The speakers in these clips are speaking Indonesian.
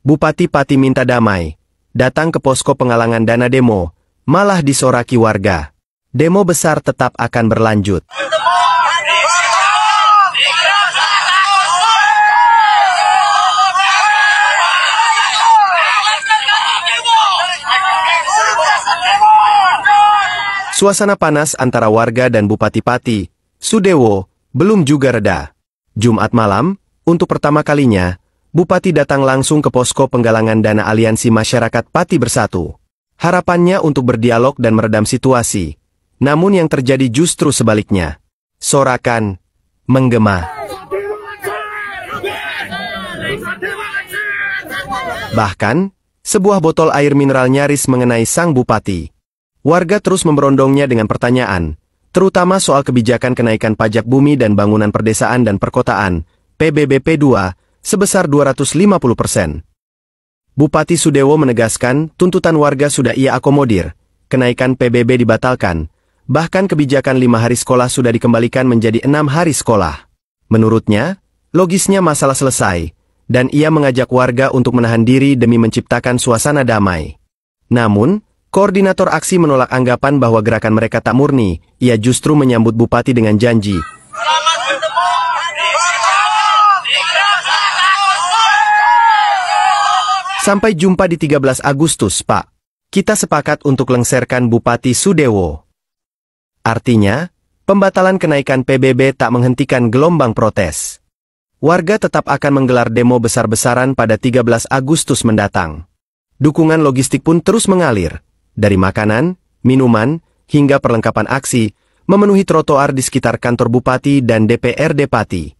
Bupati Pati minta damai. Datang ke posko penggalangan dana demo, malah disoraki warga. Demo besar tetap akan berlanjut. Suasana panas antara warga dan Bupati Pati, Sudewo, belum juga reda. Jumat malam, untuk pertama kalinya, Bupati datang langsung ke posko penggalangan dana Aliansi Masyarakat Pati Bersatu. Harapannya untuk berdialog dan meredam situasi. Namun yang terjadi justru sebaliknya. Sorakan menggema. Bahkan, sebuah botol air mineral nyaris mengenai sang Bupati. Warga terus memberondongnya dengan pertanyaan, terutama soal kebijakan kenaikan pajak bumi dan bangunan perdesaan dan perkotaan, PBBP 2, sebesar 250%. Bupati Sudewo menegaskan tuntutan warga sudah ia akomodir, kenaikan PBB dibatalkan, bahkan kebijakan 5 hari sekolah sudah dikembalikan menjadi 6 hari sekolah. Menurutnya, logisnya masalah selesai, dan ia mengajak warga untuk menahan diri demi menciptakan suasana damai. Namun, koordinator aksi menolak anggapan bahwa gerakan mereka tak murni, ia justru menyambut Bupati dengan janji. Sampai jumpa di 13 Agustus, Pak. Kita sepakat untuk lengserkan Bupati Sudewo. Artinya, pembatalan kenaikan PBB tak menghentikan gelombang protes. Warga tetap akan menggelar demo besar-besaran pada 13 Agustus mendatang. Dukungan logistik pun terus mengalir. Dari makanan, minuman, hingga perlengkapan aksi, memenuhi trotoar di sekitar kantor Bupati dan DPRD Pati.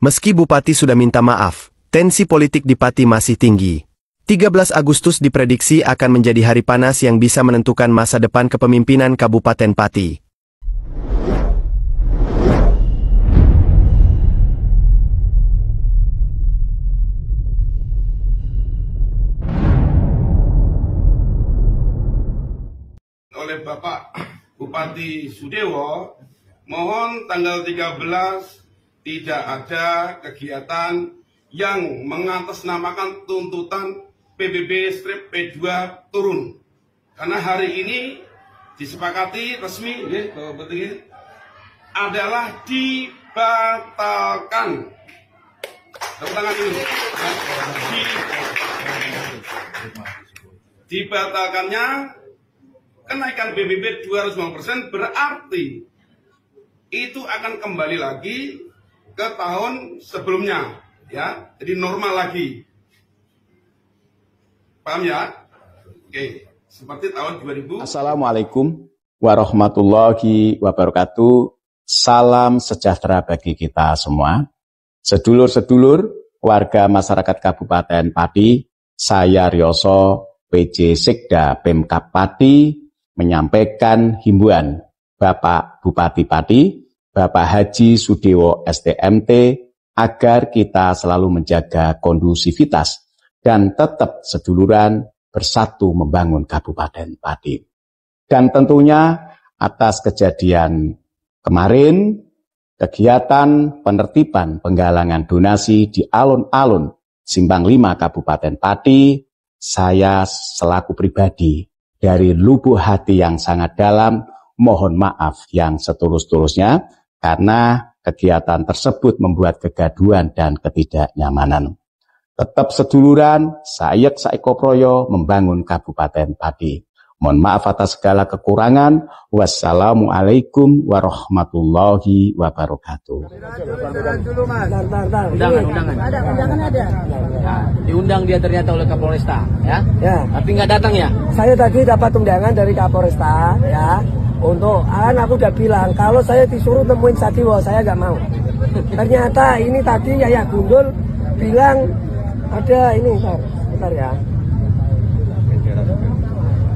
Meski Bupati sudah minta maaf, tensi politik di Pati masih tinggi. 13 Agustus diprediksi akan menjadi hari panas yang bisa menentukan masa depan kepemimpinan Kabupaten Pati. Oleh Bapak Bupati Sudewo, mohon tanggal 13 tidak ada kegiatan yang mengatasnamakan tuntutan PBB-P2 turun. Karena hari ini disepakati resmi adalah dibatalkan. Tepuk tangan ini. Dibatalkannya kenaikan PBB 250% berarti itu akan kembali lagi ke tahun sebelumnya, ya, jadi normal lagi. Paham ya? Oke, seperti tahun 2000. Assalamualaikum warahmatullahi wabarakatuh. Salam sejahtera bagi kita semua. Sedulur-sedulur warga masyarakat Kabupaten Pati, saya Rioso, PJ Sekda Pemkab Pati, menyampaikan himbauan Bapak Bupati Pati, Bapak Haji Sudewo STMT, agar kita selalu menjaga kondusivitas dan tetap seduluran bersatu membangun Kabupaten Pati. Dan tentunya atas kejadian kemarin, kegiatan penertiban penggalangan donasi di alun-alun Simpang 5 Kabupaten Pati, saya selaku pribadi dari lubuk hati yang sangat dalam, mohon maaf yang setulus-tulusnya, karena kegiatan tersebut membuat kegaduhan dan ketidaknyamanan. Tetap seduluran, sayek saikoproyo membangun Kabupaten Pati. Mohon maaf atas segala kekurangan. Wassalamualaikum warahmatullahi wabarakatuh. Undangan. Ada. Nah, diundang dia ternyata oleh Kapolresta, ya? Ya. Tapi nggak datang ya? Saya tadi dapat undangan dari Kapolresta, ya. Untuk, aku udah bilang, kalau saya disuruh nemuin Sadiwo, saya nggak mau. Ternyata ini tadi Yaya Gundul bilang ada ini, bentar ya.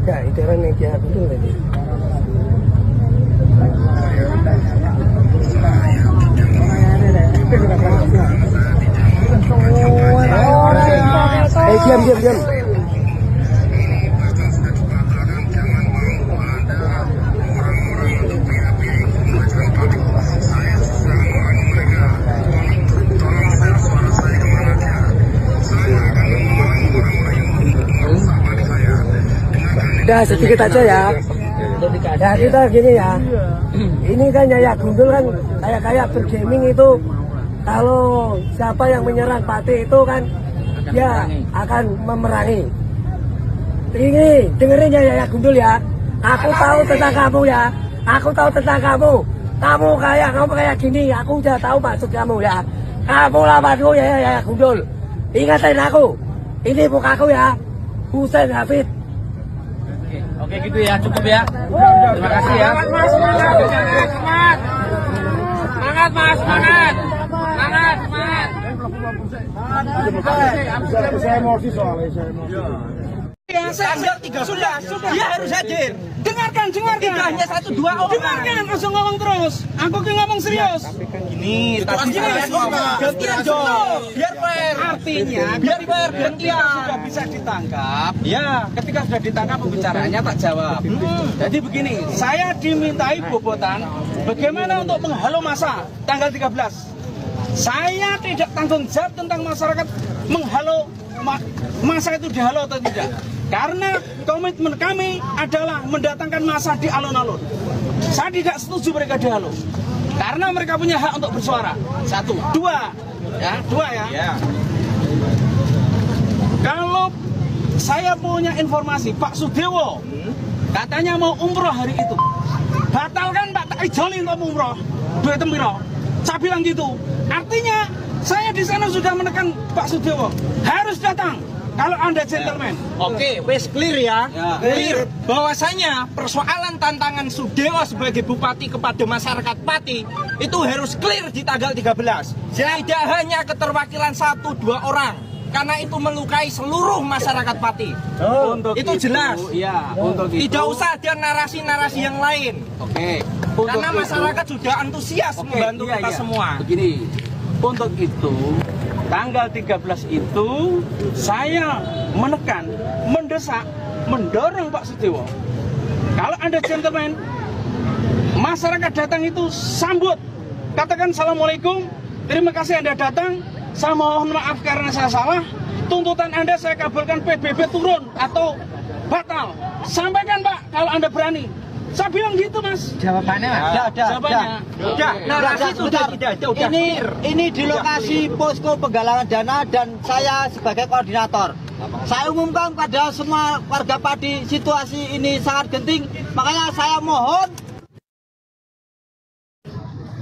Ya, itu kan yang Yaya Gundul ini. Diam. Udah sedikit aja ya. Ya kita gini ya. Ini kan Yaya Gundul kan kayak bergaming itu. Kalau siapa yang menyerang Pati itu kan dia akan memerangi. Ini dengerin ya Yaya Gundul ya. Aku tahu tentang kamu ya. Aku tahu tentang kamu. Kamu kayak gini. Aku udah tahu maksud kamu ya. Kamu lawanku ya Yaya Gundul. Ingatin aku. Ini mukaku ya. Husain Hafid. Oke gitu ya, cukup ya. Terima kasih ya. Semangat, Mas, semangat. Saya emosi soalnya. Tanggal 3 sudah, dia harus hadir. Dengarkan. Tidak hanya 1-2 orang. Dengarkan, langsung ngomong terus. Aku ngomong serius. Ini tadi saya gantian dong. Biar fair. Artinya, biar fair gantian. Sudah bisa ditangkap. Ya, ketika sudah ditangkap pembicaraannya tak jawab. Jadi begini, saya dimintai bobotan bagaimana untuk menghalau massa tanggal 13. Saya tidak tanggung jawab tentang masyarakat menghalau massa itu dihalau atau tidak. Karena komitmen kami adalah mendatangkan massa di alun-alun. Saya tidak setuju mereka dihalau. Karena mereka punya hak untuk bersuara. 1, 2 ya. Kalau saya punya informasi Pak Sudewo katanya mau umroh hari itu. Batalkan Pak, tak izolin untuk umroh. Duit tempiro. Saya bilang gitu. Artinya saya di sana sudah menekan Pak Sudewo harus datang. Kalau Anda gentleman. Oke, wes clear ya. Clear bahwasanya persoalan tantangan Sudewo sebagai bupati kepada masyarakat Pati itu harus clear di tanggal 13. Tidak hanya keterwakilan 1-2 orang, karena itu melukai seluruh masyarakat Pati. Itu jelas. Iya, untuk itu. Tidak usah ada narasi-narasi yang lain. Oke. Karena masyarakat sudah antusias membantu kita semua. Begini, untuk itu tanggal 13 itu saya menekan, mendesak, mendorong Pak Sudewo. Kalau Anda gentleman, masyarakat datang itu sambut. Katakan Assalamualaikum, terima kasih Anda datang. Saya mohon maaf karena saya salah. Tuntutan Anda saya kabulkan, PBB turun atau batal. Sampaikan Pak kalau Anda berani. Saya bilang gitu Mas. Jawabannya Jawabannya. narasi sudah tidak ada. Ini di lokasi posko penggalangan dana dan saya sebagai koordinator. Saya umumkan pada semua warga Pati situasi ini sangat genting. Makanya saya mohon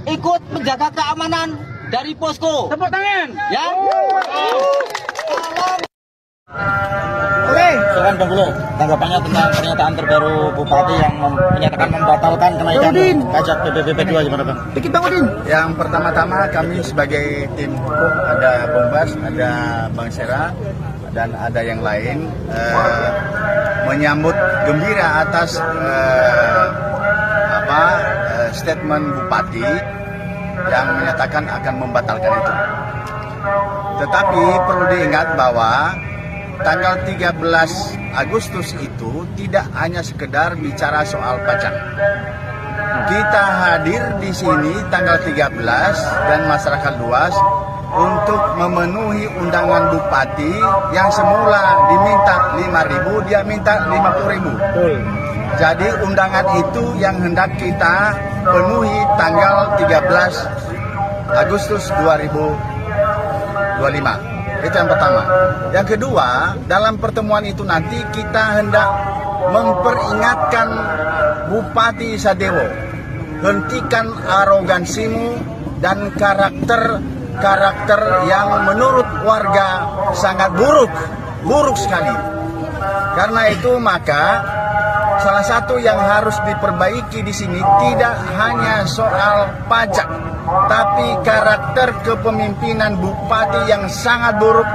ikut menjaga keamanan dari posko. Tepuk tangan. Ya. Silakan Bang Gulo, tanggapannya tentang pernyataan terbaru Bupati yang menyatakan membatalkan kenaikan pajak PBB 2 gimana Bang? Yang pertama-tama kami sebagai tim hukum, ada Bang Bas, ada Bang Sera, dan ada yang lain menyambut gembira atas statement Bupati yang menyatakan akan membatalkan itu. Tetapi perlu diingat bahwa tanggal 13 Agustus itu tidak hanya sekedar bicara soal pajak. Kita hadir di sini tanggal 13 dan masyarakat luas untuk memenuhi undangan Bupati yang semula diminta 5.000, dia minta 50.000. Jadi undangan itu yang hendak kita penuhi tanggal 13 Agustus 2025. Itu yang pertama. Yang kedua, dalam pertemuan itu nanti kita hendak memperingatkan Bupati Sudewo, hentikan arogansimu dan karakter yang menurut warga sangat buruk sekali. Karena itu maka salah satu yang harus diperbaiki di sini tidak hanya soal pajak, tapi karakter kepemimpinan Bupati yang sangat buruk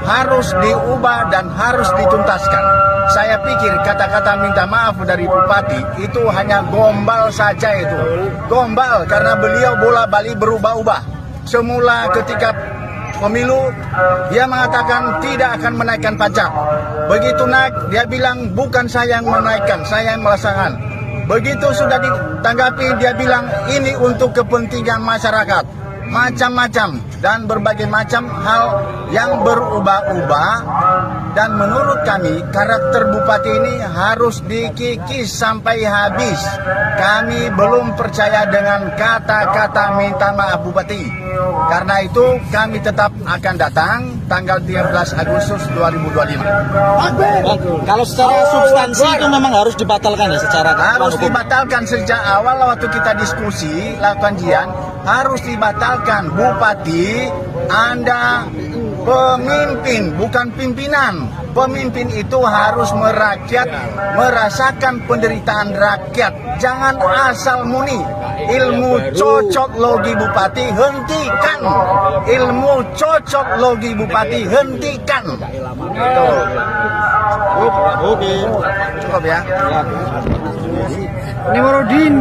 harus diubah dan harus dituntaskan. Saya pikir kata-kata minta maaf dari Bupati itu hanya gombal saja itu. Gombal karena beliau bola-balik berubah-ubah. Semula ketika pemilu dia mengatakan tidak akan menaikkan pajak. Begitu naik dia bilang bukan saya yang menaikkan, saya yang melaksanakan. Begitu sudah ditanggapi dia bilang ini untuk kepentingan masyarakat. Macam-macam dan berbagai macam hal yang berubah-ubah Dan menurut kami, karakter bupati ini harus dikikis sampai habis. Kami belum percaya dengan kata-kata minta maaf bupati. Karena itu kami tetap akan datang tanggal 13 Agustus 2025. Kalau secara substansi itu memang harus dibatalkan ya secara Harus hukum. dibatalkan sejak awal waktu kita diskusi, lakukan jian, harus dibatalkan. Bupati, Anda pemimpin, bukan pimpinan. Pemimpin itu harus merasakan penderitaan rakyat. Jangan asal muni. Ilmu cocok logi bupati hentikan. Ilmu cocok logi bupati hentikan. Itu. Oke. Cukup ya. Nimrodin.